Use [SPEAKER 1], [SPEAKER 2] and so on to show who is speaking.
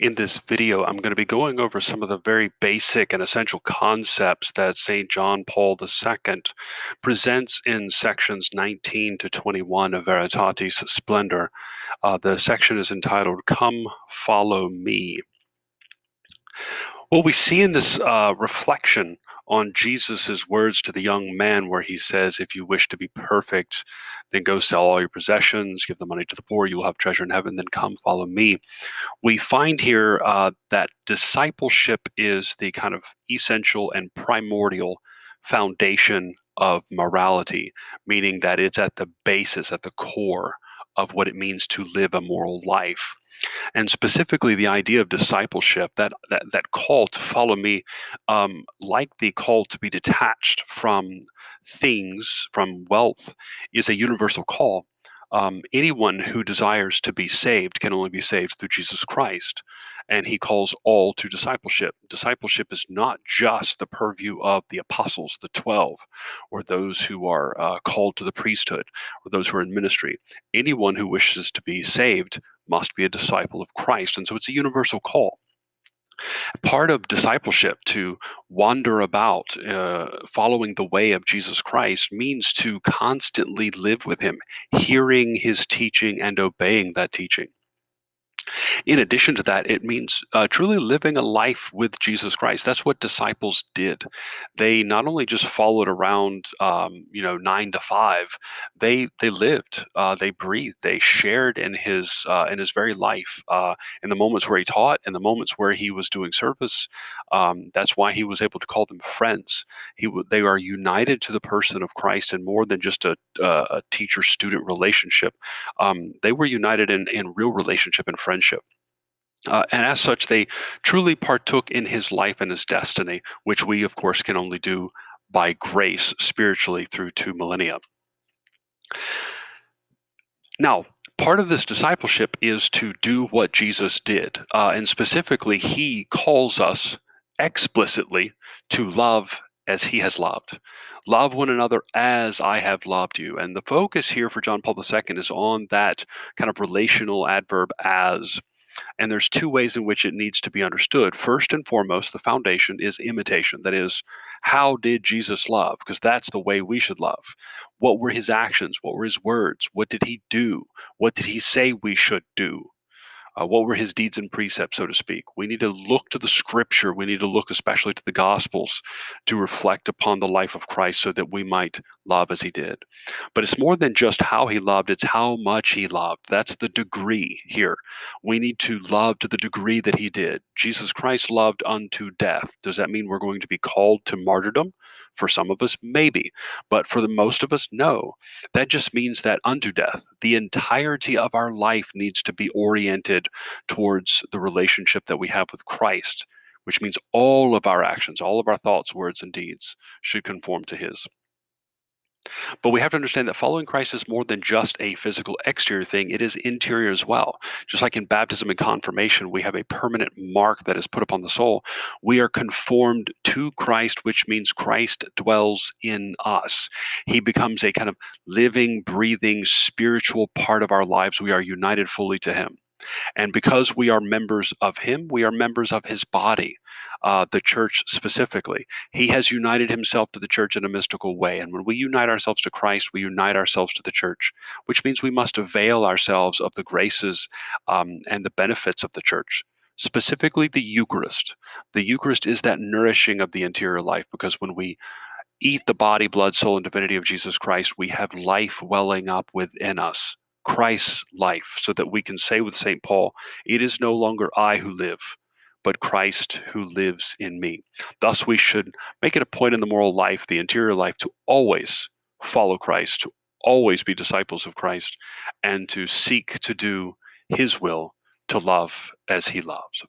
[SPEAKER 1] In this video, I'm going to be going over some of the very basic and essential concepts that St. John Paul II presents in sections 19 to 21 of Veritatis Splendor. The section is entitled, Come Follow Me. What we see in this reflection on Jesus's words to the young man, where he says, if you wish to be perfect, then go sell all your possessions, give the money to the poor, you will have treasure in heaven, then come follow me. We find here that discipleship is the kind of essential and primordial foundation of morality, meaning that it's at the basis, at the core of what it means to live a moral life. And specifically, the idea of discipleship, that call to follow me, like the call to be detached from things, from wealth, is a universal call. Anyone who desires to be saved can only be saved through Jesus Christ. And he calls all to discipleship. Discipleship is not just the purview of the apostles, the 12, or those who are called to the priesthood, or those who are in ministry. Anyone who wishes to be saved must be a disciple of Christ. And so it's a universal call. Part of discipleship, to wander about following the way of Jesus Christ, means to constantly live with him, hearing his teaching and obeying that teaching. In addition to that, it means truly living a life with Jesus Christ. That's what disciples did. They not only just followed around, 9 to 5. They lived, they breathed, they shared in his very life, in the moments where he taught, in the moments where he was doing service. That's why he was able to call them friends. They are united to the person of Christ, and more than just a teacher-student relationship. They were united in real relationship and friendship. And as such, they truly partook in his life and his destiny, which we, of course, can only do by grace spiritually through 2 millennia. Now, part of this discipleship is to do what Jesus did. And specifically, he calls us explicitly to love as he has loved. Love one another as I have loved you. And the focus here for John Paul II is on that kind of relational adverb as. And there's 2 ways in which it needs to be understood. First and foremost, the foundation is imitation. That is, how did Jesus love? Because that's the way we should love. What were his actions? What were his words? What did he do? What did he say we should do? What were his deeds and precepts, so to speak? We need to look to the scripture. We need to look especially to the gospels to reflect upon the life of Christ so that we might love as he did. But it's more than just how he loved, it's how much he loved. That's the degree here. We need to love to the degree that he did. Jesus Christ loved unto death. Does that mean we're going to be called to martyrdom? For some of us, maybe. But for the most of us, no. That just means that unto death, the entirety of our life needs to be oriented towards the relationship that we have with Christ, which means all of our actions, all of our thoughts, words, and deeds should conform to his. But we have to understand that following Christ is more than just a physical exterior thing, it is interior as well. Just like in baptism and confirmation, we have a permanent mark that is put upon the soul. We are conformed to Christ, which means Christ dwells in us. He becomes a kind of living, breathing, spiritual part of our lives. We are united fully to him. And because we are members of him, we are members of his body, the church specifically. He has united himself to the church in a mystical way. And when we unite ourselves to Christ, we unite ourselves to the church, which means we must avail ourselves of the graces and the benefits of the church. Specifically, the Eucharist. The Eucharist is that nourishing of the interior life, because when we eat the body, blood, soul, and divinity of Jesus Christ, we have life welling up within us, Christ's life, so that we can say with St. Paul, it is no longer I who live, but Christ who lives in me. Thus, we should make it a point in the moral life, the interior life, to always follow Christ, to always be disciples of Christ, and to seek to do his will, to love as he loves.